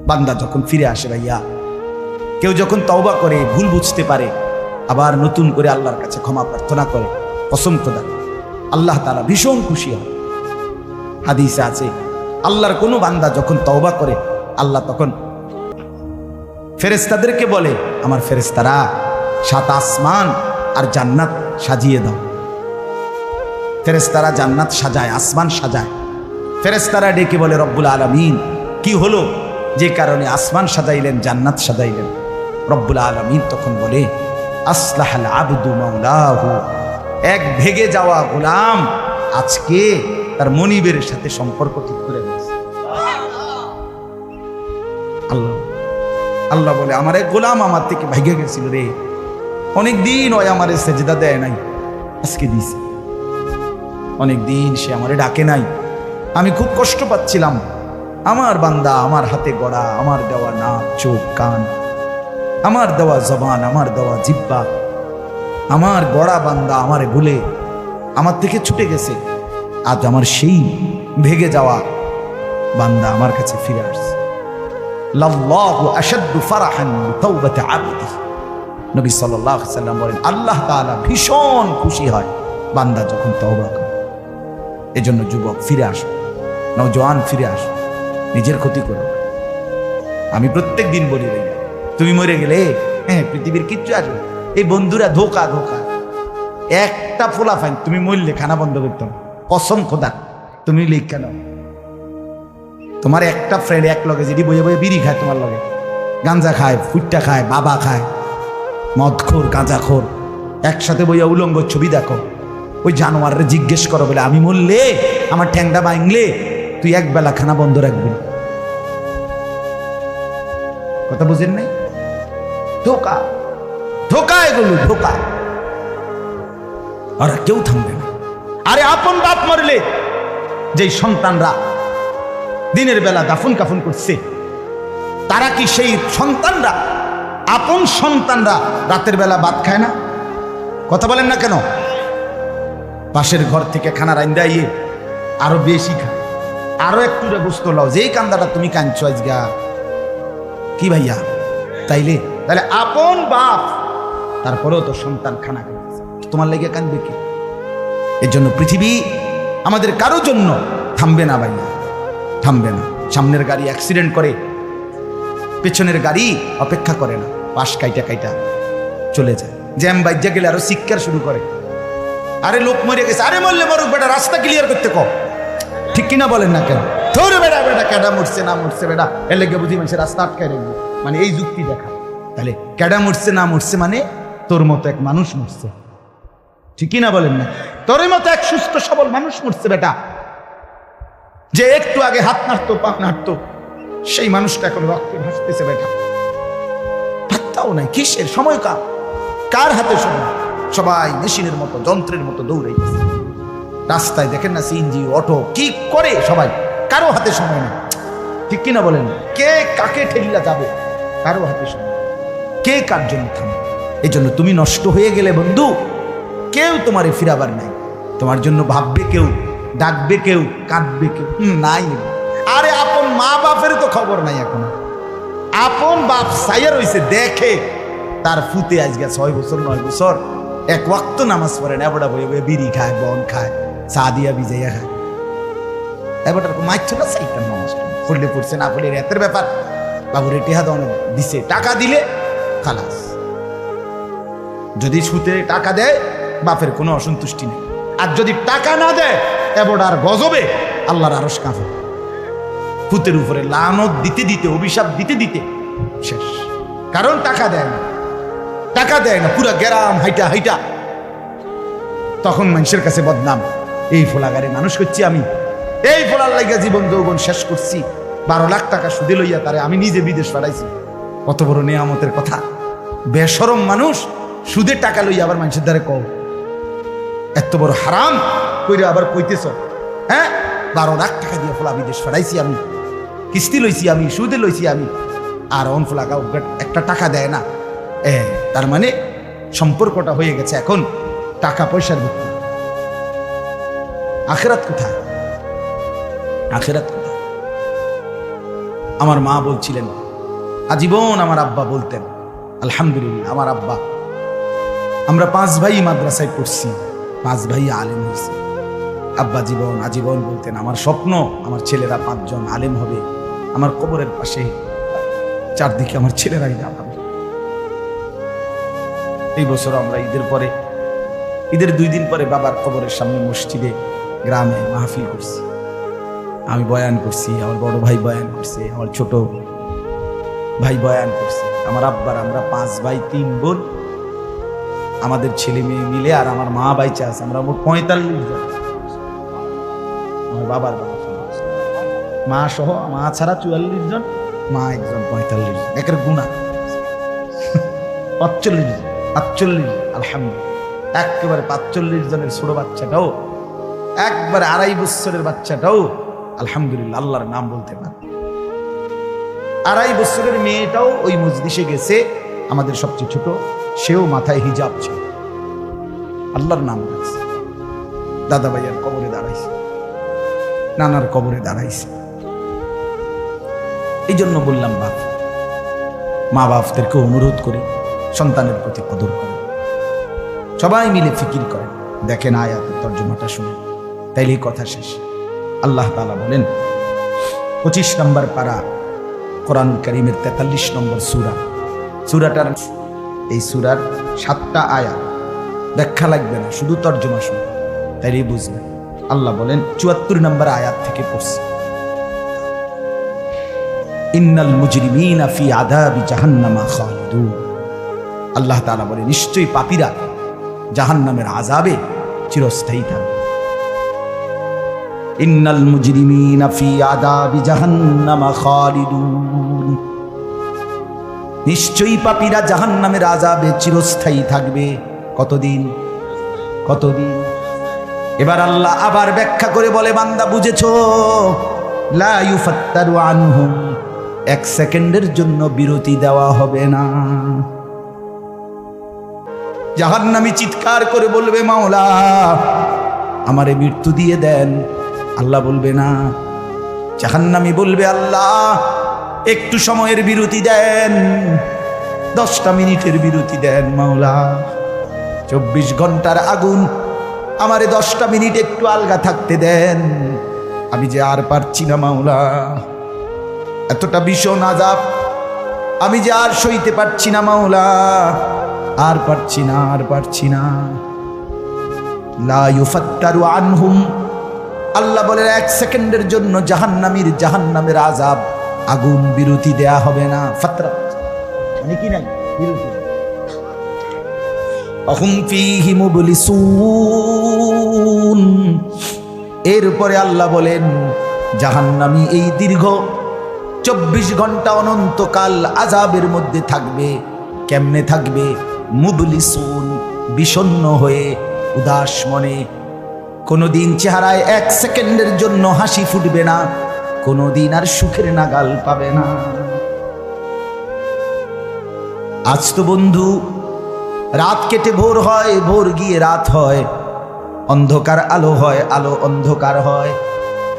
বান্দা যখন ফিরে আসে ভাইয়া, কেউ যখন তওবা করে, ভুল বুঝতে পারে, আবার নতুন করে আল্লাহর কাছে ক্ষমা প্রার্থনা করে, কসম খোদা আল্লাহ তাআলা ভীষণ খুশি হয়। হাদিসে আছে আল্লাহর কোনো বান্দা যখন তওবা করে, আল্লাহ তখন ফেরেশতাদেরকে বলে, আমার ফেরেশতারা 7 আসমান আর জান্নাত সাজিয়ে দাও। ফেরেশতারা জান্নাত সাজায়, আসমান সাজায়। ফেরেশতারা ডেকে বলে, রব্বুল আলামিন কি হলো যে কারণে আসমান সাজাইলেন, জান্নাত সাজাইলেন? রব্বুল আলামিন তখন বলে, আসলাহাল আবদু মাওলাহু, এক ভেগে যাওয়া গোলাম আজকে তার মনিবের সাথে সম্পর্ক ঠিক করে দিয়েছে। আল্লাহ আল্লাহ বলে, আমার এক গোলাম আমার থেকে ভাইগে গেছিল রে, অনেকদিন ওই আমারে সেজদা দেয় নাই, আজকে দিছে। অনেকদিন সে আমারে ডাকে নাই, আমি খুব কষ্ট পাচ্ছিলাম। আমার বান্দা আমার হাতে গড়া, আমার দেওয়া নাক চোখ কান, আমার দেওয়া জবান, আমার দেওয়া জিহ্বা, আমার গড়া বান্দা আমারে ভুলে আমার থেকে ছুটে গেছে। আজ আমার সেই ভেগে যাওয়া বান্দা আমার কাছে ফিরে আসছে। লাল্লাহু আশাদ্দু ফারাহান বিতাওবাতি আবদি, নবী সাল্লাল্লাহু আলাইহি সাল্লাম বলেন, আল্লাহ তাআলা ভীষণ খুশি হয় বান্দা যখন তওবা করে। এজন্য যুবক ফিরে আসো, নওজোয়ান ফিরে আসো, নিজের ক্ষতি করো। আমি প্রত্যেক দিন বলি ভাইয়া, তুমি মরে গেলে হ্যাঁ পৃথিবীর কিচ্ছু আসবে। এই বন্ধুরা ধোকা ধোকা, একটা ফোলা ফাইন, তুমি মরলে খানা বন্ধ করতাম, কসম খোদা তুমি লিখ কেন? তোমার একটা ফ্রেন্ড এক লগে যদি বইয়ে বইয়ে বিড়ি খায়, তোমার লগে গাঞ্জা খায়, ফুটটা খায়, বাবা খায়, মদখোর গাঁজাখোর, একসাথে বইয়া উলঙ্গ ছবি দেখো, ওই জানোয়ারের জিজ্ঞেস করো বলে, আমি মরলে আমার ঠ্যাংটা ভাঙলে তুই এক বেলা খানা বন্ধ রাখবি? কথা বুঝেন নাই? ধোকা ধোকা, এগুলো ধোকা। আর কেউ থামবে না। আরে আপন বাপ মরলে যেই সন্তানরা দিনের বেলা দাফন কাফন করছে, তারা কি সেই সন্তানরা, আপন সন্তানরা রাতের বেলা ভাত খায় না? কথা বলেন না কেন? পাশের ঘর থেকে খানা রাইন্দা আইয়ে আরো বেশি খায়, আরো একটু গোস্ত লাও, যেই কান্দাটা তুমি কাঁদছো আজগা কি ভাইয়া? তাইলে তাহলে আপন বাপ, তারপরেও তো সন্তান খানা খাইছে, তোমার লেগে কাঁদবে কি? এর জন্য পৃথিবী আমাদের কারোর জন্য থামবে না ভাইয়া, থামবে না। সামনের গাড়ি অ্যাক্সিডেন্ট করে, পেছনের গাড়ি অপেক্ষা করে না, পাশ কাইটা কাইটা চলে যায়। জ্যাম বাইজা গেলে আরো শিক্ষার শুরু করে, আরে লোক মরে গেছে, আরে মরলে মরুক বেটা, রাস্তা ক্লিয়ার করতে কও। ঠিক কিনা বলেন না কেন? ধরে বেটা বেটা ক্যাডা মরছে না মরছে বেটা, এর লেগে বুঝি মানুষের রাস্তা আটকায় রাখবো, মানে এই যুক্তি দেখা। তাহলে ক্যাডা মরছে না মরছে মানে তোর মতো এক মানুষ মরছে, ঠিক কিনা বলেন না? তোর মতো এক সুস্থ সবল মানুষ মরছে বেটা, যে একটু আগে হাত নাড়তো পা নাড়তো, সেই মানুষটা এখন রক্তে ভাসতেছে বেটা। ভাবতাও নাই কিসের সময়, কার হাতে সময়? সবাই মেশিনের মতো, যন্ত্রের মতো দৌড়াইতেছে। রাস্তায় দেখেন না সিএনজি অটো কি করে সবাই, কারো হাতে সময় নেই, ঠিক কিনা বলেন? কে কাকে ঠেলিয়া যাবে, কারো হাতে সময়, কে কার জন্য থামবে? এই জন্য তুমি নষ্ট হয়ে গেলে বন্ধু, কেউ তোমারে ফিরাবার নাই। তোমার জন্য ভাববে কেউ, ডাকবে কেউ, কাঁদবে কেউ নাই। আরে আপন মা বাপের তো খবর নাই এখন। আপন বাপ সাইয়া রইছে, দেখে তার ফুতে আজকে 6 বছর 9 বছর এক ওয়াক্ত নামাজ পড়ে না, এবড়া বয়ে বয়ে বিড়ি খায়, বন খায়, চা দিয়া ভিজাইয়া খায়। এবারটা মাইছ না সাইকেল নামাজ পড়লে পড়ছে, না পড়লে রাতের ব্যাপার। বাবুরে টেহা দাও দিছে, টাকা দিলে খালাস। যদি সুতে টাকা দেয় বাপের কোনো অসন্তুষ্টি নেই, আর যদি টাকা না দেয় এবড়ার গজবে আল্লাহর আরশ কাঁপে। ফুতের উপরে লানত দিতে দিতে, অভিশাপ দিতে দিতে শেষ। কারণ টাকা দেয় না, টাকা দেয় না, পুরা গ্রাম হাইটা হাইটা তখন মানুষের কাছে বদনাম, এই ফোলাগারে মানুষ করছি আমি, এই ফোলার লাইগা জীবন যৌবন শেষ করছি, 12 লাখ টাকা সুদে লইয়া তারে আমি নিজে বিদেশ পাঠাইছি। কত বড় নেয়ামতের কথা। বেশরম মানুষ সুদে টাকা লইয়া আবার মানুষের দ্বারে কও, এত বড় হারাম কইরে আবার কইতেছ, হ্যাঁ 12 লাখ টাকা দিয়ে ফোলা বিদেশ পাঠাইছি আমি, কিস্তি লইছি আমি, সুদে লইছি আমি, আর অন ফোলা একটা টাকা দেয় না। তার মানে সম্পর্কটা হয়ে গেছে এখন টাকা পয়সার ভিত্তি। আখিরাত কোথায়? আখিরাত কোথায়? আমার মা বলছিলেন, আজীবন আমার আব্বা বলতেন, আলহামদুলিল্লাহ আমার আব্বা, আমরা 5 ভাই মাদ্রাসায় পড়ছি, 5 ভাই আলেম হয়েছে। আব্বা আজীবন বলতেন, আমার স্বপ্ন আমার ছেলেরা 5 জন আলেম হবে, আমার কবরের পাশে চারদিকে আমার ছেলেরাই দাঁড়াবে। এই বছর আমরা ঈদের 2 দিন পরে বাবার কবরের সামনে মসজিদে গ্রামে মাহফিল করছি। আমি বয়ান করছি, আমার বড় ভাই বয়ান করছে, আমার ছোট ভাই বয়ান করছে। আমার আব্বার আমরা 5 ভাই 3 বোন, আমাদের ছেলে মেয়ে মিলে আর আমার মা বাইচা আছে, আমরা মোট 45 জন। আমার বাবার মা সহ, মা ছাড়া 44 জন, মা একজন 45 জন, একের গুণা 45 আলহামদুলিল্লাহ। একেবারে 45 জনের ছোট বাচ্চাটাও, একবারে 2.5 বছরের বাচ্চাটাও আলহামদুলিল্লাহ আল্লাহর নাম বলতে পারে। 2.5 বছরের মেয়েটাও ওই মজলিসে গেছে, আমাদের সবচেয়ে ছোট, সেও মাথায় হিজাব ছিল, আল্লাহর নাম বলছে। দাদা ভাইয়ার কবরে দাঁড়াইছে, নানার কবরে দাঁড়াইছে। এই জন্য বললাম, মা বাপদেরকে অনুরোধ করে সন্তানের প্রতি কদর করে, সবাই মিলে ফিকির করেন। দেখেন আয়াতের তর্জমাটা শুনে, তাইলেই কথা শেষ। আল্লাহ তাআলা বলেন 25 নম্বর পারা কোরআন কারীমের 43 নম্বর সূরাটার এই সূরার 7টা আয়াত, ব্যাখ্যা লাগবে না, শুধু তর্জমা শুনে তাইলেই বুঝবেন। আল্লাহ বলেন 74 নম্বর আয়াত থেকে পড়ছি, ইন্নাল মুজরিমিনা ফি আযাবি জাহান্নামা খালিদুন। আল্লাহ তাআলা বলে, নিশ্চয়ই পাপীরা জাহান্নামের আযাবে চিরস্থায়ী থাকবে। ইন্নাল মুজরিমিনা ফি আযাবি জাহান্নামা খালিদুন, নিশ্চয়ই পাপীরা জাহান্নামের আযাবে চিরস্থায়ী থাকবে। কতদিন? এবার আল্লাহ আবার ব্যাখ্যা করে বলে, বান্দা বুঝেছো? লা ইউফাত্তারু আনহুম, 1 সেকেন্ডের জন্য বিরতি দেওয়া হবে না। জাহান্নামী চিৎকার করে বলবে, মাওলা আমারে মৃত্যু দিয়ে দেন। আল্লাহ বলবে না। জাহান্নামী বলবে, আল্লাহ একটু সময়ের বিরতি দেন, 10টা মিনিটের বিরতি দেন মাওলা। 24 ঘন্টার আগুন, আমারে 10টা মিনিট একটু আলগা থাকতে দেন, আমি যে আর পারছি না মাওলা, এতটা ভীষণ আযাব আমি যে আর সইতে পারছি না মাওলা, আর পারছি না। লা ইউফাত্তারু আনহুম, আল্লাহ বলে 1 সেকেন্ডের জন্য জাহান্নামের আযাব, আগুন বিরতি দেয়া হবে না। ফাতরা মানে কি নাই বিরতি। আহুম ফীহি মুবলিসুন, এরপরে আল্লাহ বলেন জাহান্নামী এই দীর্ঘ 24 ঘন্টা অনন্তকাল আযাবের মধ্যে থাকবে। কেমনে থাকবে? মুবলিসুন, বিষণ্ণ হয়ে, উদাস মনে। কোনোদিন চেহারায় 1 সেকেন্ডের জন্য হাসি ফুটবে না, কোনোদিন আর সুখের নাগাল পাবে না। আজ তো বন্ধু রাত কেটে ভোর হয়, ভোর গিয়ে রাত হয়, অন্ধকার আলো হয়, আলো অন্ধকার হয়।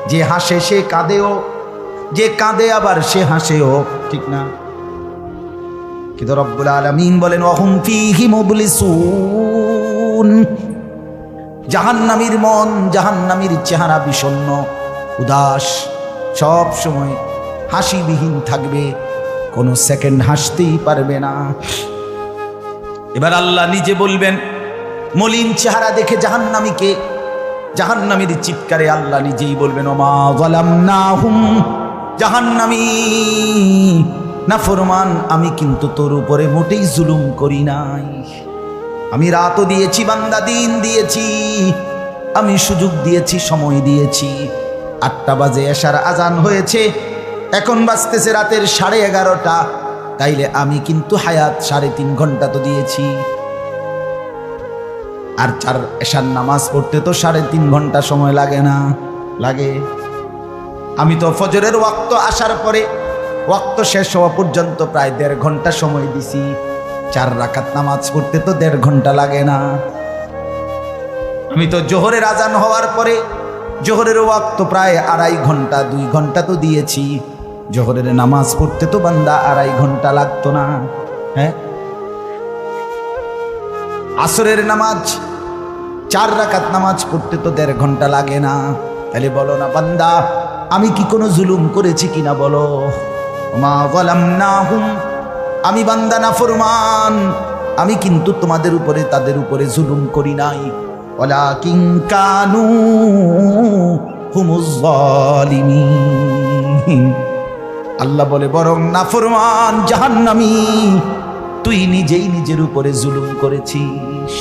যে হাসে সে কাঁদেও, যে কাঁদে আবার সে হাসেও, ঠিক না? কিন্তু রব্বুল আলামিন বলেন ওয়াহুম ফীহি মুবলিসুন, জাহান্নামীর মন, জাহান্নামীর চেহারা বিষণ্ণ, উদাস, সব সময় হাসিবিহীন থাকবে, কোনো সেকেন্ড হাসতেই পারবে না। এবার আল্লাহ নিজে বলবেন, মলিন চেহারা দেখে জাহান্নামীর চিৎকারে আল্লাহ নিজেই বলবেন, ওমা যালামনাহুম, জাহান্নামী নাফরমান, আমি কিন্তু তোর উপরে মোটেই জুলুম করি নাই। আমি রাতও দিয়েছি বান্দা, দিন দিয়েছি, আমি সুযোগ দিয়েছি, সময় দিয়েছি। 8টা বাজে এশার আজান হয়েছে, এখন বাজতেছে রাতের 11:30। তাইলে আমি কিন্তু হায়াত 3.5 ঘন্টা তো দিয়েছি, আর 4 এশার নামাজ পড়তে তো 3.5 ঘন্টা সময় লাগে না? লাগে। আমি তো ফজরের ওয়াক্ত আসার পরে ওয়াক্ত শেষ হওয়া পর্যন্ত প্রায় 1.5 ঘন্টা সময় দিছি। 4 রাকাত নামাজ পড়তে তো 1.5 ঘন্টা লাগে না? আমি তো জোহরের আজান হওয়ার পরে জোহরের ওয়াক্ত প্রায় 2.5 ঘন্টা 2 ঘন্টা তো দিয়েছি। জোহরের নামাজ পড়তে তো বান্দা 2.5 ঘন্টা লাগতো না, হ্যাঁ? আসরের নামাজ 4 রাকাত নামাজ পড়তে তো 1.5 ঘন্টা লাগে না। তাহলে বলো না বান্দা, আমি কি কোনো জুলুম করেছি কিনা বলো? মা যালামনাহুম, আমি বান্দা নাফরমান, আমি কিন্তু তোমাদের উপরে তাদের উপরে জুলুম করি নাই। ওয়ালাকিন কানু হুমুজ জালিমিন। আল্লাহ বলে বরং নাফরমান জাহান্নামী, তুই নিজেই নিজের উপরে জুলুম করেছিস।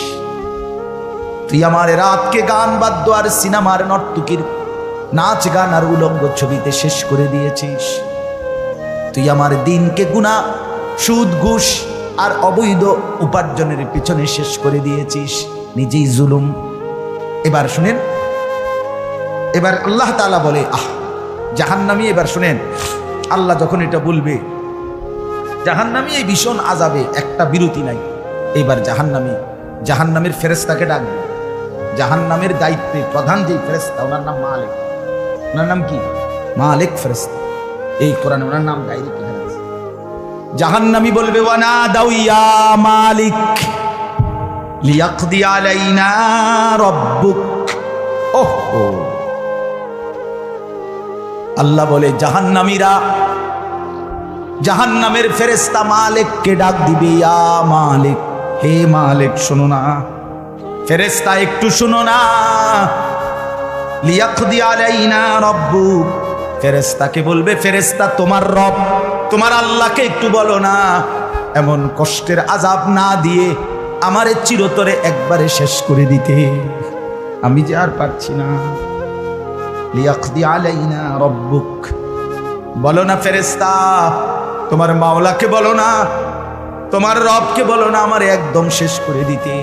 তুই আমার রাতকে গান বাদ্য আর সিনেমার নর্তকীর নাচ গান আর উলঙ্গ ছবিতে শেষ করে দিয়েছিস। তুই আমার দিনকে গুনাহ, সুদ, ঘুষ আর অবৈধ উপার্জনের পিছনে শেষ করে দিয়েছিস, নিজেই জুলুম। এবার শুনেন, এবার আল্লাহ তাআলা বলে জাহান্নামী, এবার শুনেন আল্লাহ যখন এটা বলবে, জাহান্নামী এই ভীষণ আযাবে একটা বিরতি নাই। এবার জাহান্নামের ফেরেশতাকে ডাকবে। জাহান্নামের দায়িত্বে প্রধান যে ফেরেশতা, ওনার নাম মালিক। ওনার নাম কি? মালিক ফেরেশতা। এই কোরআনে ওনার নাম ডাইরেক্ট লেখা আছে। জাহান্নামী বলবে ওয়ানা দাউ ইয়া মালিক লিয়াকদি আলাইনা রাব্বুক। ওহো, আল্লাহ বলে জাহান্নামীরা, জাহান্নামের ফেরেশতা মালিককে ডাক দিবে, ইয়া মালিক, হে মালিক শোনো না, ফেরেশতা একটু শোনো না। লিয়াকদি আলাইনা রাব্বুক, ফেরেশতাকে বলবে, ফেরেশতা তোমার রব, তোমার আল্লাহকে একটু বলো না এমন কষ্টের আযাব না দিয়ে আমারে চিরতরে একবারে শেষ করে দিতে, আমি যে আর পারছি না। লিয়াকদি আলাইনা রাব্বুক, বলো না ফেরেশতা, তোমার মাওলাকে বলো না, তোমার রবকে বলো না আমারে একদম শেষ করে দিতে,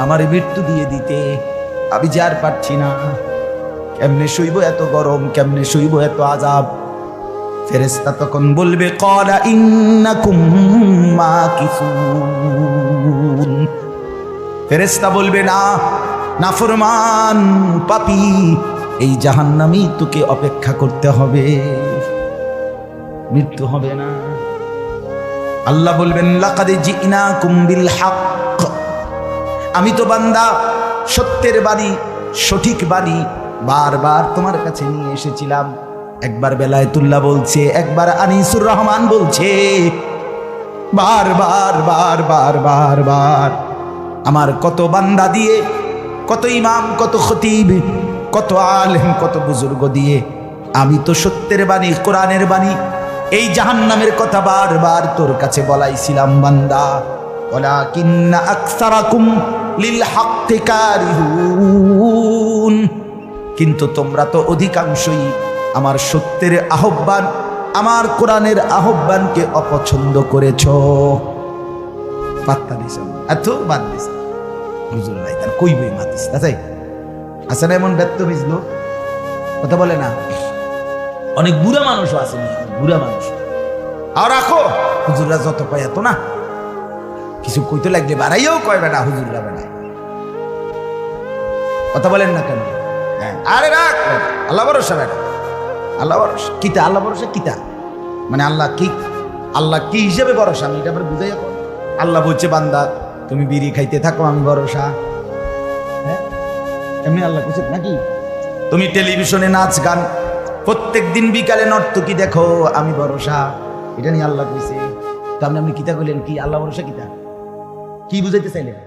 আমারে মৃত্যু দিয়ে দিতে, আমি যে আর পারছি না। কেমনে সইব এত গরম, কেমনে সইব এত আযাব? ফেরেশতা তখন বলবে ক্বালা ইন্নাকুম মাকিসুন। ফেরেশতা বলবে না, নাফরমান পাপী, এই জাহান্নামী তোকে অপেক্ষা করতে হবে, মৃত্যু হবে না। আল্লাহ বলবেন লাকাদ জিনাকুম বিল হক, আমি তো বান্দা সত্যের বাণী, সঠিক বাণী বারবার তোমার কাছে নিয়ে এসেছিলাম। একবার বেলায়েতুল্লাহ বলছে, একবার আনিসুর রহমান বলছে, বারবার বারবার বারবার আমার কত বান্দা দিয়ে, কত ইমাম, কত খতিব, কত আলেম, কত বুজুর্গ দিয়ে আমি তো সত্যের বাণী, কোরআনের বাণী, এই জাহান্নামের কথা বারবার তোর কাছে বলাইছিলাম বান্দা। ওয়ালাকিন্না আকসারাকুম লিল হাক্কি কারিহুন, কিন্তু তোমরা তো অধিকাংশই আমার সত্যের আহ্বান, আমার কোরআনের আহ্বানকে অপছন্দ করেছ। পাত্তা দিছ, এত বাদ দিছ, হুজুর ভাই তার কই বই মাতিস, তাই আছে না এমন ব্যর্থ মিজলো কথা বলে না? অনেক বুড়া মানুষও আছে, বুড়া মানুষ। আর রাখো হুজুররা যত কয় এত না, কিছু কইতে লাগলে বাড়াইও কয় বেটা হুজুররা বেড়ায়, কথা বলেন না কেন? হ্যাঁ, আরে রাখ, আল্লাহ ভরসা বেটা, আল্লাহ ভরসা কিতা, আল্লাহ ভরসা কিতা মানে আল্লাহ কি, আল্লাহ কি হিসেবে ভরসা আমি এটা আবার বুঝাই। আল্লাহ বলছে বান্দা তুমি বিড়ি খাইতে থাকো, আমি ভরসা। হ্যাঁ, এমনি আল্লাহ বলছে নাকি? তুমি টেলিভিশনে নাচ গান প্রত্যেক দিন বিকালে নর্তকী দেখো, আমি ভরসা, এটা নিয়ে আল্লাহ কইছে। তো আপনি কিতা কইলেন কি? আল্লাহ ভরসা কিতা কি বুঝাইতে চাইলেন?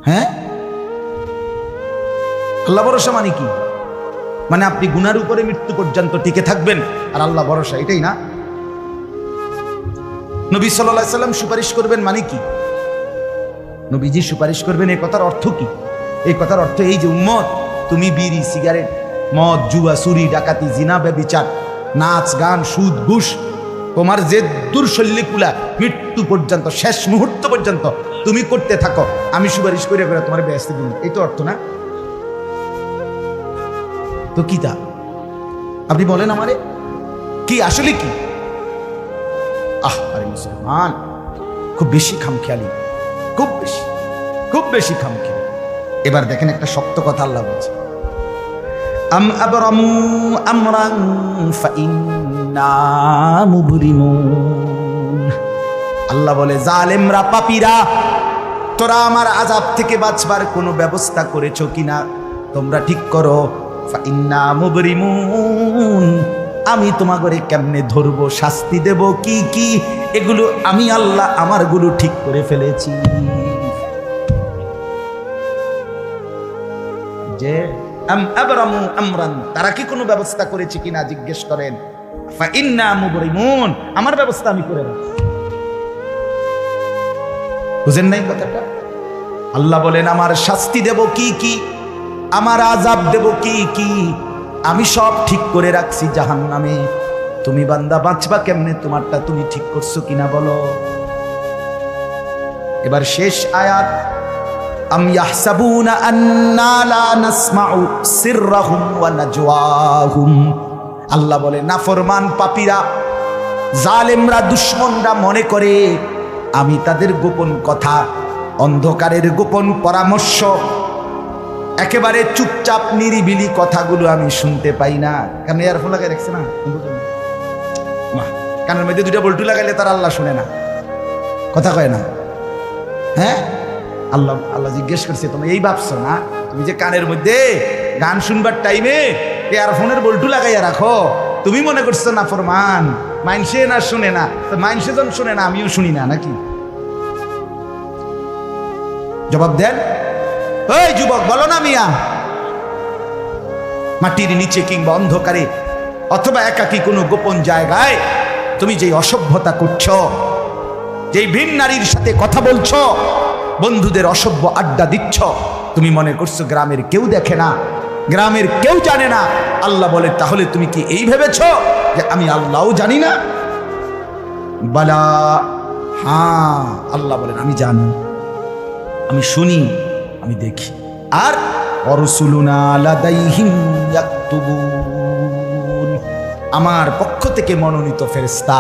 হ্যাঁ, আল্লাহ ভরসা মানে কি? মানে আপনি গুনার উপরে মৃত্যু পর্যন্ত টিকে থাকবেন আর আল্লাহ ভরসা, এটাই না? নবী সাল্লাল্লাহু আলাইহি সাল্লাম সুপারিশ করবেন মানে কি? নবীজি সুপারিশ করবেন, এই কথার অর্থ কি? এই কথার অর্থ এই যে উম্মত, তুমি বিড়ি, সিগারেট, মদ, জুয়া, চুরি, ডাকাতি, জিনা, ব্যভিচার, নাচ গান, সুদ, ঘুষ, তোমার যে দুর্শল্যকুলা মৃত্যু পর্যন্ত, শেষ মুহূর্ত পর্যন্ত তুমি করতে থাকো, আমি সুপারিশ করে করে তোমার বেহেশতে দিব, এই তো অর্থ না? তো কি তা আপনি বলেন আমারে কি আসলে কি? আরে মুসলমান খুব বেশি খামখেয়ালি, খুব বেশি, খুব বেশি খামখেয়ালি। এবার দেখেন একটা শক্ত কথা আল্লাহ বলছে, আম আবরামু আমরান ফাইন্না ফাইন্না মুবরিমুন। আল্লাহ বলে, জালেমরা, পাপীরা, তোরা আমার আযাব থেকে বাঁচবার কোনো ব্যবস্থা করেছো কিনা তোমরা ঠিক করো। ফাইন্না মুবরিমুন, আমি তোমাগরে কেমনে ধরবো, শাস্তি দেব কি কি, এগুলো আমি আল্লাহ আমারগুলো ঠিক করে ফেলেছি। যে আবরামু আমরান, তারা কি কোনো ব্যবস্থা করেছে কিনা জিজ্ঞেস করেন। ফাইন্না মুবরিমুন, আমার ব্যবস্থা আমি করে রাখছি। বুঝেন নাই কথাটা? আল্লাহ বলেন, আমার শাস্তি দেব কি কি, আমার আযাব দেব কি কি, আমি সব ঠিক করে রাখছি জাহান্নামে। তুমি বান্দা বাঁচবা কেমনে, তোমারটা তুমি ঠিক করছো কিনা বলো। এবার শেষ আয়াত, আম ইয়াহসাবুনা আন্না লা নাসমাউ সিররাহুম ওয়া নাজওয়াহুম। আল্লাহ বলে, নাফরমান পাপীরা, জালেমরা, দুশমনরা মনে করে আমি তাদের গোপন কথা, অন্ধকারের গোপন পরামর্শ, একেবারে চুপচাপ নিরিবিলি কথাগুলো আমি শুনতে পাই না। কারণ ইয়ারফোন লাগাই রাখছে না, কানের মধ্যে দুইটা বল্টু লাগাইলে তার আল্লাহ শুনে না, কথা কয় না। হ্যাঁ, আল্লাহ আল্লাহ জিজ্ঞেস করছে, তুমি এই ভাবছো না তুমি যে কানের মধ্যে গান শুনবার টাইমে ইয়ারফোনের বল্টু লাগাইয়া রাখো, তুমি মনে করছো না ফরমান, মাইনসে না শুনে না, তো মাইনসে যখন শুনে না আমিও শুনি না নাকি? জবাব দেন, ওই যুবক বলো না মিয়া। মাটির নিচে কিংবা অন্ধকারে অথবা একাকী কোনো গোপন জায়গায় তুমি যেই অসভ্যতা করছো, যেই ভিন নারীর সাথে কথা বলছো, বন্ধুদের অসভ্য আড্ডা দিচ্ছ, তুমি মনে করছো গ্রামের কেউ দেখে না, গ্রামের কেউ জানে না। আল্লাহ বলে, তাহলে তুমি কি এই ভেবেছো যে আমি আল্লাহও জানি না? বালা, হ্যাঁ, আল্লাহ বলেন আমি জানি, আমি শুনি, আমি দেখি। আর অরসুলুনা লাদাইহিম ইয়াকতুবুন, আমার পক্ষ থেকে মনোনীত ফেরেশতা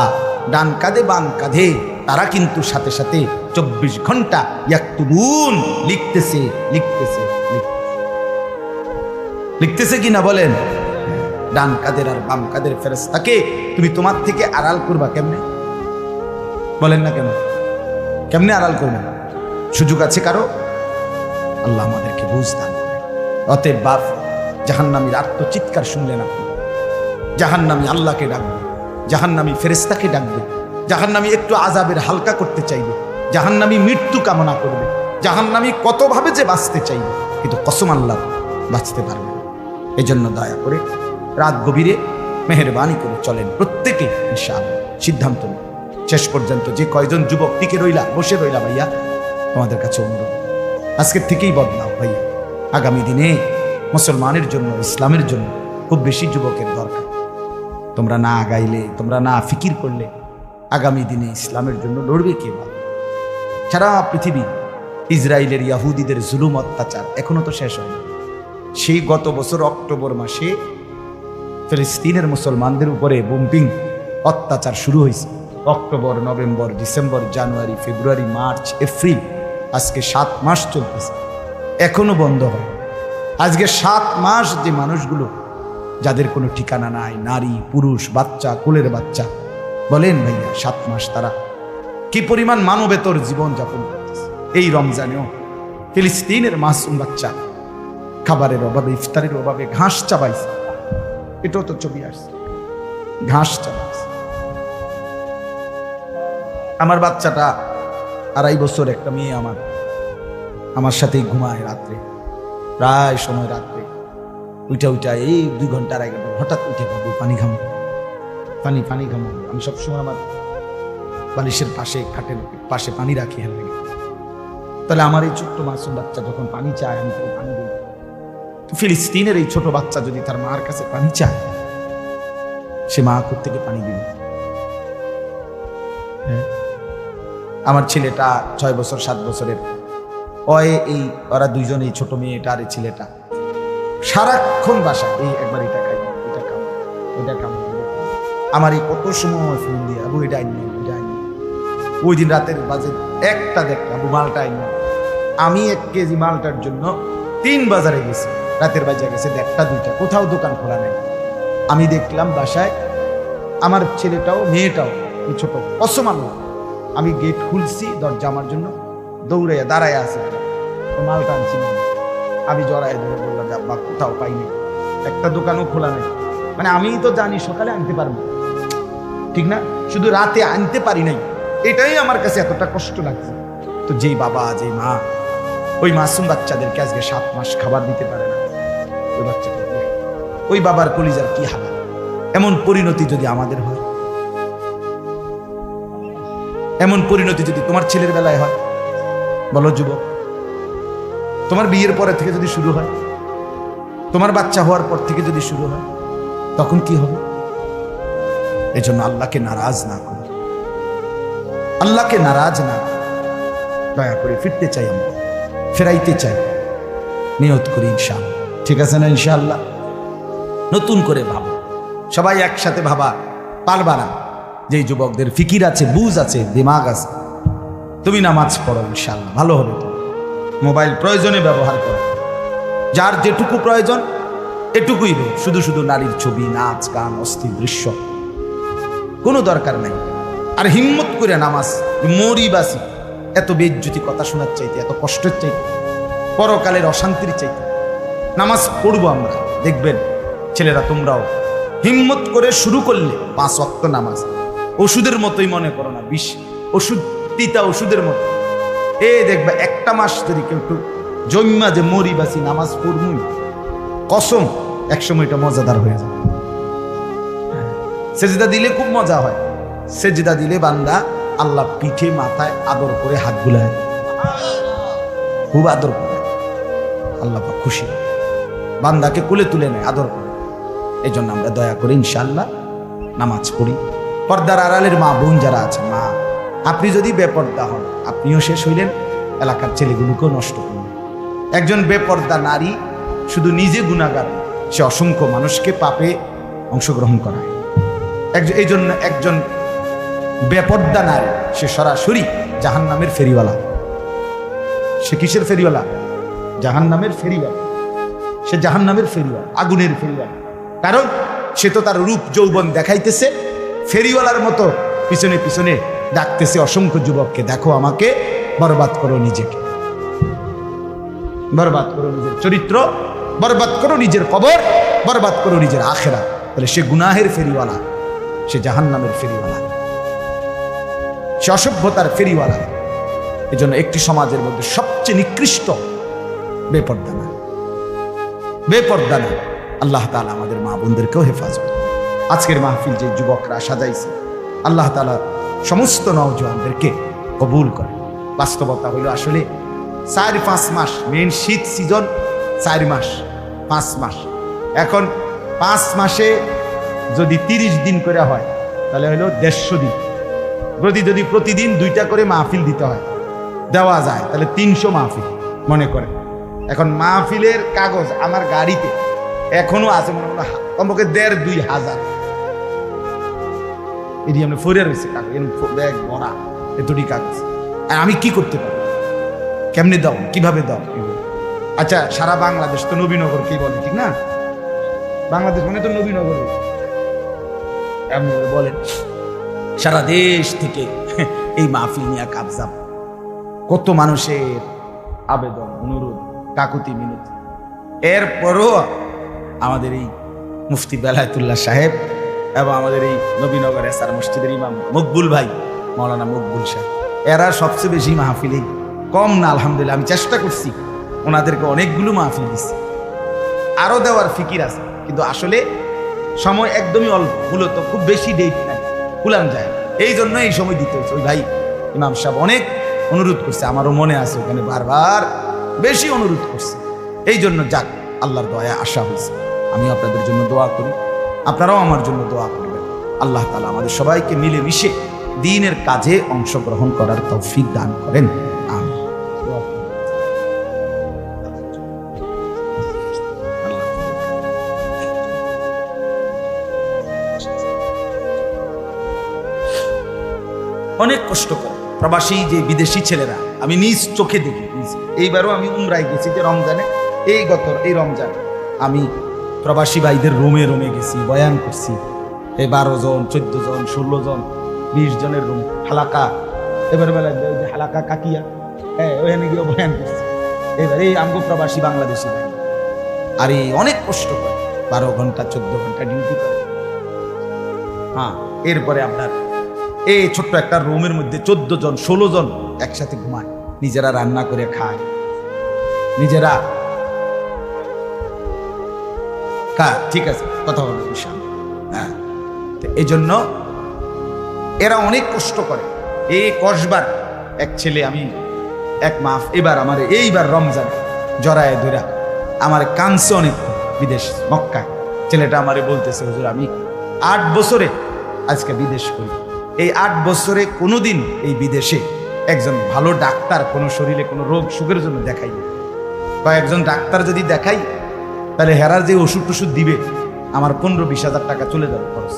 ডান কাঁধে বাম কাঁধে, তারা কিন্তু সাথে সাথে 24 ঘন্টা ইয়াকতুবুন, লিখতেছে লিখতেছে লিখতেছে কিনা বলেন? ডান কাঁধের আর বাম কাঁধের ফেরেশতাকে তুমি তোমার থেকে আড়াল করবা কেমনে? বলেন না কেন? কেমনে আড়াল করবে? সুযোগ আছে কারো? আল্লাহ আমাদেরকে বুঝ দান করে। অতএব বাপ, জাহান্নামীর আত্মচিৎকার শুনলেন আপনি, জাহান্নামী আল্লাহকে ডাকবে, জাহান্নামী ফেরেশতাকে ডাকবে, জাহান্নামী একটু আযাবের হালকা করতে চাইবে, জাহান্নামী মৃত্যু কামনা করবে, জাহান্নামী কতভাবে যে বাঁচতে চাইবে, কিন্তু কসম আল্লাহ বাঁচতে পারবে না। এই জন্য দয়া করে রাত গভীরে মেহেরবানি করে চলেন প্রত্যেকে, ইনশাআল্লাহ সিদ্ধান্ত নিন। শেষ পর্যন্ত যে কয়জন যুবক টিকে রইলা, বসে রইলা, ভাইয়া তোমাদের কাছে অনুরোধ, আজকের থেকেই বদলাও ভাইয়া। আগামী দিনে মুসলমানের জন্য, ইসলামের জন্য খুব বেশি যুবকের দরকার। তোমরা না আগাইলে, তোমরা না ফিকির করলে আগামী দিনে ইসলামের জন্য লড়বে কে? সারা পৃথিবী ইসরায়েলের ইয়াহুদিদের জুলুম অত্যাচার এখনো তো শেষ হয়নি। সেই গত বছর অক্টোবর মাসে ফিলিস্তিনের মুসলমানদের উপরে বোম্বিং অত্যাচার শুরু হয়েছে। অক্টোবর, নভেম্বর, ডিসেম্বর, জানুয়ারি, ফেব্রুয়ারি, মার্চ, এপ্রিল, আজকে 7 মাস চলতেছে, এখনো বন্ধ হয়। আজকে 7 মাস যে মানুষগুলো, যাদের কোনো ঠিকানা নাই, নারী, পুরুষ, বাচ্চা, কোলের বাচ্চা, বলেন ভাইয়া 7 মাস তারা কি পরিমাণ মানবেতর জীবন যাপন করতেছে। এই রমজানেও ফিলিস্তিনের মাসুম বাচ্চা খাবারের অভাবে, ইফতারের অভাবে ঘাস চাবাইছে। এটাও তো ছবি আসছে, ঘাস চাবাইছে। আমার বাচ্চাটা 2.5 বছর, একটা মেয়ে আমার সাথেই ঘুমায় রাত্রে, প্রায় সময় রাত্রে উঠা এই 2 ঘন্টা 2.5 ঘন্টা হঠাৎ উঠে পাবো পানি ঘামো, পানি ঘামো। আমি সবসময় আমার বালিশের পাশে, খাটের পাশে পানি রাখি হ্যাঁ লাগে। তাহলে আমার এই ছোট্ট মাসুম বাচ্চা যখন পানি চায়, আমি তাকে পানি দিই। তো ফিলিস্তিনের এই ছোট বাচ্চা যদি তার মার কাছে পানি চায়, সে মা থেকে পানি দিবে। আমার ছেলেটা 6 বছর 7 বছরের, ওরা দুইজন, এই ছোট মেয়েটা আর এই ছেলেটা সারাক্ষণ বাসায় এই একবার এটা খাই, এটা খাও, ওইটা খাও। আমার এই কত সময় ফোন দিয়ে, আবু এটা আইনি, এটা আইনি। ওই দিন রাতের বাজে 1টা দেখলাম, আবু মালটা আইনি। আমি 1 কেজি মালটার জন্য 3 বাজারে গেছি, রাতের বাজে গেছে 1টা 2টা, কোথাও দোকান খোলা নাই। আমি দেখলাম বাসায় আমার ছেলেটাও মেয়েটাও ছোট কসম আল্লাহ, আমি গেট খুলছি দরজা আমার জন্য দৌড়াইয়া দাঁড়ায় আছে, মালটা আনছি না। আমি জড়াই ধরে বললাম যে আব্বা কোথাও পাইনি, একটা দোকানও খোলা নেই। মানে আমি তো জানি সকালে আনতে পারবো, ঠিক না, শুধু রাতে আনতে পারি নাই, এটাই আমার কাছে এতটা কষ্ট লাগছে। তো যেই বাবা যেই মা ওই মাসুম বাচ্চাদেরকে আজকে 7 মাস খাবার দিতে পারে না, ওই বাচ্চাকে ওই বাবার কলিজার কি হালাল। এমন পরিণতি যদি আমাদের হয়, এমন পরিণতি যদি তোমার ছেলের বেলায় হয়, বলো যুবক, তোমার বিয়ের পরে থেকে যদি শুরু হয়, তোমার বাচ্চা হওয়ার পর থেকে যদি শুরু হয়, তখন কি হবে? এই জন্য আল্লাহকে নারাজ না করো, আল্লাহকে নারাজ না, দয়া করে ফিরতে চাই, আমরা ফেরাইতে চাই, নিয়ত করি ইনশাআল্লাহ। ঠিক আছে না? ইনশাআল্লাহ নতুন করে ভাবো, সবাই একসাথে ভাবা পারবা না। যেই যুবকদের ফিকির আছে, বুঝ আছে, দিমাগ আছে, তুমি নামাজ পড়ো ইনশাআল্লাহ, ভালো হবে। মোবাইল প্রয়োজনে ব্যবহার করো, যার যেটুকু প্রয়োজন এটুকুই হোক, শুধু শুধু নারীর ছবি, নাচ গান, অস্থির দৃশ্য কোনো দরকার নাই। আর হিম্মত করে নামাজ, মরি বাসি, এত বেজ্জতি কথা শোনার চাইতে, এত কষ্টের চাইতে, পরকালের অশান্তির চাইতে নামাজ পড়বো আমরা। দেখবেন ছেলেরা তোমরাও হিম্মত করে শুরু করলে 5 ওয়াক্ত নামাজ ওষুধের মতোই মনে করো না, বিষ ওষুধ, তিতা ওষুধের মতো। দেখবা একটা মাস যদি কেউ একটু জন্মা যে মরি বাসি নামাজ পড়বই, কসম একসময় এটা মজাদার হয়ে যাবে। সেজদা দিলে খুব মজা হয়, সেজদা দিলে বান্দা আল্লাহ পিঠে মাথায় আদর করে হাত বুলায়, খুব আদর করে, আল্লাহ খুশি, বান্দাকে কোলে তুলে নেয়, আদর করে। এই জন্য আমরা দয়া করে ইনশাআল্লাহ নামাজ পড়ি। পর্দার আড়ালের মা বোন যারা আছেন, মা আপনি যদি বেপর্দা হন, আপনিও শেষ হইলেন, এলাকার ছেলেগুলোকেও নষ্ট করলেন। একজন বেপর্দা নারী শুধু নিজে গুনাহগার, সে অসংখ্য মানুষকে পাপে অংশগ্রহণ করায়। এই জন্য একজন বেপর্দা নারী সে সরাসরি জাহান্নামের ফেরিওয়ালা। সে কিসের ফেরিওয়ালা? জাহান্নামের ফেরিওয়ালা। সে জাহান্নামের ফেরিওয়ালা, আগুনের ফেরিওয়ালা। কারণ সে তো তার রূপ যৌবন দেখাইতেছে, ফেরিওয়ালার মতো পিছনে পিছনে ডাকতেছে অসংখ্য যুবককে, দেখো আমাকে, বরবাদ করো নিজেকে, বরবাদ করো নিজের চরিত্র, বরবাদ করো নিজের কবর, বরবাদ করো নিজের আখেরাত। তাহলে সে গুনাহের ফেরিওয়ালা, সে জাহান্নামের ফেরিওয়ালা, সে অসভ্যতার ফেরিওয়ালা। এই জন্য একটি সমাজের মধ্যে সবচেয়ে নিকৃষ্ট বেপর্দা না, বেপর্দা না। আল্লাহ তাআলা আমাদের মা বোনদেরকেও হেফাজত। আজকের মাহফিল যে যুবকরা সাজাইছে, আল্লাহ তাআলা সমস্ত নওজওয়ানদেরকে কবুল করে। বাস্তবতা হইল আসলে 4-5 মাস, মেন শীত সিজন 4 মাস 5 মাস। এখন 5 মাসে যদি 30 দিন করে হয়, তাহলে হইল 150 দিন। যদি প্রতিদিন 2টা করে মাহফিল দিতে হয়, দেওয়া যায়, তাহলে 300 মাহফিল মনে করে। এখন মাহফিলের কাগজ আমার গাড়িতে এখনো আছে, মনে হয় কমপক্ষে 1,500-2,000 এটি আমরা ফরিয়া রয়েছে কাগজ, ব্যাগ ভরা এতটি কাগজ। আর আমি কি করতে পারি? কেমনে দাও, কিভাবে দাও? আচ্ছা, সারা বাংলাদেশ তো নবীনগর কি বলে, ঠিক না? বাংলাদেশ মানে তো নবীনগর এমনি বলেন। সারা দেশ থেকে এই মাহফিল নিয়ে কাবজাব, কত মানুষের আবেদন, অনুরোধ, কাকুতি মিনতি। এরপরও আমাদের এই মুফতি বেলায়েতুল্লাহ সাহেব এবং আমাদের এই নবীনগর এসআর মসজিদের ইমাম মকবুল ভাই, মাওলানা মকবুল সাহেব, এরা সবচেয়ে বেশি মাহফিলেই কম না। আলহামদুলিল্লাহ, আমি চেষ্টা করছি, ওনাদেরকে অনেকগুলো মাহফিল দিচ্ছি, আরও দেওয়ার ফিকির আছে, কিন্তু আসলে সময় একদমই অল্প, মূলত খুব বেশি ডেট নাই, কুলাম যায়। এই জন্য এই সময় দিতে হচ্ছে। ওই ভাই ইমাম সাহেব অনেক অনুরোধ করছে, আমারও মনে আছে, ওখানে বারবার বেশি অনুরোধ করছে। এই জন্য যাক, আল্লাহর দয়া আশা হয়েছে। আমি আপনাদের জন্য দোয়া করি, আপনারাও আমার জন্য দোয়া করবেন। আল্লাহ তাআলা আমাদের সবাইকে মিলেমিশে দ্বীনের কাজে অংশগ্রহণ করার তৌফিক দান করেন। আমিন। অনেক কষ্ট করে প্রবাসী যে বিদেশি ছেলেরা, আমি নিজ চোখে দেখি। এইবারও আমি উমরায় গেছি, যে রমজানে, এই রমজান আমি প্রবাসী ভাইদের রোমে রোমে গেছি, বয়ান করছি। এই 12 জন 14 জন 16 জন 20 জনের রুম হালাকা। এবার বেলা হালাকা কাকিয়া ওখানে গিয়ে বয়ান করছে। এবার এই আমগো প্রবাসী বাংলাদেশি ভাই আর এই অনেক কষ্ট করে 12 ঘন্টা 14 ঘন্টা ডিউটি করে। হ্যাঁ, এরপরে আপনার এই ছোট্ট একটা রুমের মধ্যে 14 জন 16 জন একসাথে ঘুমায়, নিজেরা রান্না করে খায়, নিজেরা ঠিক আছে কথা বলবো বিশাল। হ্যাঁ, এই জন্য এরা অনেক কষ্ট করে। এই কসবার এক ছেলে, আমি এক মাস এবার আমার এইবার রমজান জড়ায় ধরা আমার কানছে অনেক বিদেশ মক্কায়। ছেলেটা আমারে বলতেছে, হুজুর আমি 8 বছরে আজকে বিদেশ করি, এই 8 বছরে কোনোদিন এই বিদেশে একজন ভালো ডাক্তার কোনো শরীরে কোনো রোগ সুখের জন্য দেখাই না। কয়েকজন ডাক্তার যদি দেখাই তাহলে হেরার যে ওষুধ টষুধ দিবে আমার 15-20 হাজার টাকা চলে যাবে খরচ।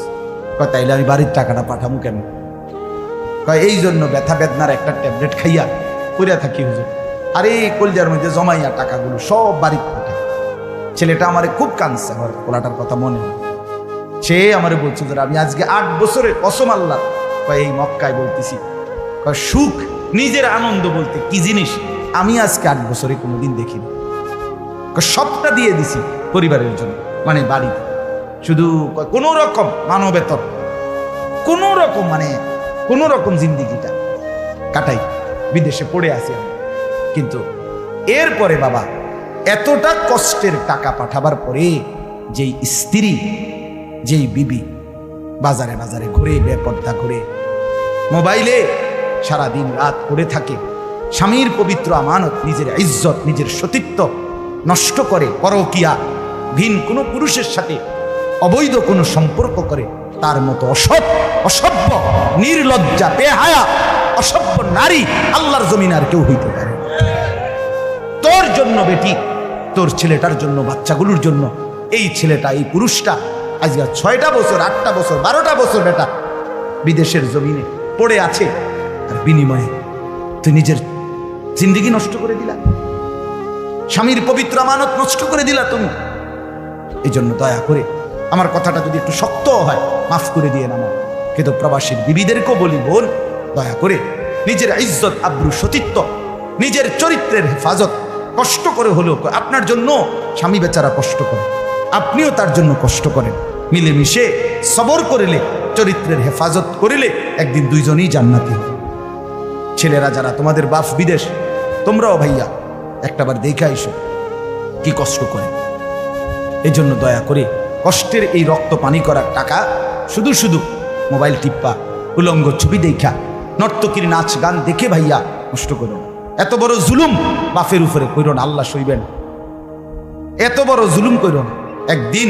কয় তাইলে আমি বাড়ির টাকাটা পাঠামু কেন? কয় এই জন্য ব্যথা বেদনার একটা ট্যাবলেট খাইয়া করিয়া থাকি হুজুর, আর এই কলজার মধ্যে জমাইয়া টাকাগুলো সব বাড়িতে পাঠায়। ছেলেটা আমারে খুব কাঁদছে, আমার পোলাটার কথা মনে হয়। সে আমারে বলছে যে আমি আজকে 8 বছরের কসম আল্লাহ কয় এই মক্কায় বলতেছি, কয় সুখ নিজের আনন্দ বলতে কি জিনিস আমি আজকে 8 বছরে কোনোদিন দেখিনি। সবটা দিয়ে দিছি পরিবারের জন্য, মানে বাড়িতে শুধু কোনো রকম মানবেতর কোনো রকম মানে কোনো রকম জিন্দিগিটা কাটাই, বিদেশে পড়ে আছি আমি। কিন্তু এরপরে বাবা এতটা কষ্টের টাকা পাঠাবার পরে যেই স্ত্রী যেই বিবি বাজারে বাজারে ঘুরে বেপর্দা ঘুরে মোবাইলে সারাদিন রাত করে থাকে, স্বামীর পবিত্র আমানত নিজের ইজ্জত নিজের সতীত্ব নষ্ট করে, পরকিয়া ভিন কোনো পুরুষের সাথে অবৈধ কোনো সম্পর্ক করে, তার মতো অসভ্য নির্লজ্জা বেহায়া অসভ্য নারী আল্লাহর জমিন আর কেউ হইতে পারে। তোর জন্য বেটি, তোর ছেলেটার জন্য, বাচ্চাগুলোর জন্য এই ছেলেটা এই পুরুষটা আজকে 6টা বছর 8টা বছর 12টা বছর বেটা বিদেশের জমিনে পড়ে আছে, আর বিনিময়ে তুই নিজের জিন্দেগি নষ্ট করে দিলা, স্বামীর পবিত্র আমানত নষ্ট করে দিলা তুমি। এই জন্য দয়া করে আমার কথাটা যদি একটু শক্ত হয় মাফ করে দিয়ে আমার কিন্তু প্রবাসীর বিবিদেরকেও বলি, বোন দয়া করে নিজের ইজ্জত আব্রু সতীত্ব নিজের চরিত্রের হেফাজত কষ্ট করে হলেও, আপনার জন্য স্বামী বেচারা কষ্ট করে, আপনিও তার জন্য কষ্ট করেন, মিলেমিশে সবর করিলে চরিত্রের হেফাজত করিলে একদিন দুইজনই জান্নাতি হবে। ছেলেরা যারা তোমাদের বাপ বিদেশ, তোমরাও ভাইয়া একটাবার দেখে আইসো কি কষ্ট করে। এই জন্য দয়া করে কষ্টের এই রক্ত পানি করার টাকা শুধু শুধু মোবাইল টিপ্পা উলঙ্গ ছবি দেখা নর্তকীর নাচ গান দেখে ভাইয়া নষ্ট করো না। এত বড় জুলুম বাপের উপরে কইরো না, আল্লাহ সইবেন। এত বড় জুলুম কইরো না, একদিন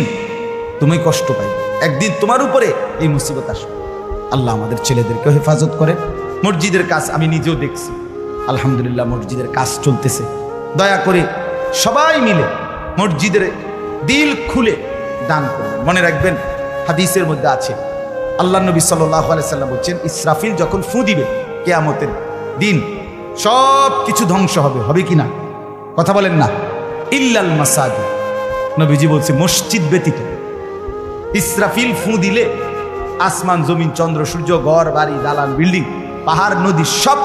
তুমি কষ্ট পাই, একদিন তোমার উপরে এই মুসিবত আসবে। আল্লাহ আমাদের ছেলেদেরকে হেফাজত করে। মসজিদের কাজ আমি নিজেও দেখছি, আলহামদুলিল্লাহ মসজিদের কাজ চলতেছে। দয়া করে সবাই মিলে মসজিদের দিল খুলে দান করবেন। মনে রাখবেন হাদিসের মধ্যে আছে আল্লাহ নবী সাল্লাল্লাহু আলাইহি সাল্লাম বলছেন, ইসরাফিল যখন ফু দিবে কিয়ামতের দিন সব কিছু ধ্বংস হবে, হবে কি না? কথা বলেন না। ইল্লাল মাসাজিদ, নবীজি বলছে মসজিদ ব্যতীত। ইসরাফিল ফু দিলে আসমান জমিন চন্দ্র সূর্য ঘর বাড়ি দালান বিল্ডিং পাহাড় নদী সব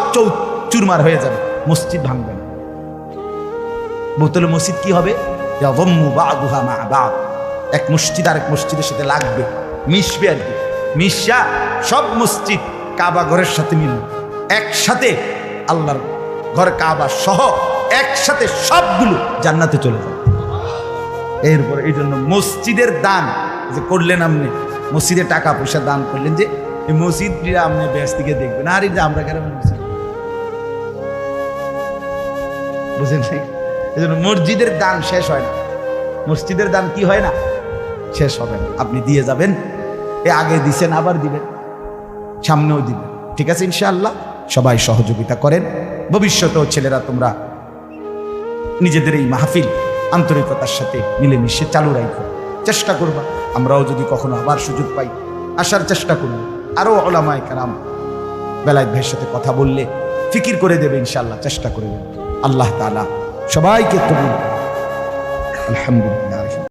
চুরমার হয়ে যাবে, মসজিদ ভাঙবে না। বোতলে মসজিদ কি হবে? এক মসজিদ আর এক মসজিদের সাথে লাগবে, মিশবে আর কি, মিশা সব মসজিদ কাবা ঘরের সাথে মিলবে, একসাথে আল্লাহর ঘর কাবা সহ একসাথে সবগুলো জান্নাতে চলে যাবে। এরপর এই জন্য মসজিদের দান যে করলেন, আপনি মসজিদে টাকা পয়সা দান করলেন, যে এই মসজিদ আপনি বেশ দিকে দেখবেন, আর এই যে আমরা কেন মসজিদ বুঝেন নাই। এই জন্য মসজিদের দান শেষ হয় না, মসজিদের দান কি হয় না, শেষ হবে না। আপনি দিয়ে যাবেন, এ আগে দিছেন আবার দিবেন, সামনেও দিবেন, ঠিক আছে ইনশাআল্লাহ। সবাই সহযোগিতা করেন। ভবিষ্যতেও ছেলেরা তোমরা নিজেদের এই মাহফিল আন্তরিকতার সাথে মিলেমিশে চালু রাখো, চেষ্টা করবা। আমরাও যদি কখনো আবার সুযোগ পাই আসার চেষ্টা করব। আরও ওলামায়ে কেরাম বেলায়েত ভাইয়ের সাথে কথা বললে ফিকির করে দেবে ইনশাআল্লাহ, চেষ্টা করে দেবে। আল্লাহ তাআলা সবাইকে কবুল। আলহামদুলিল্লাহ।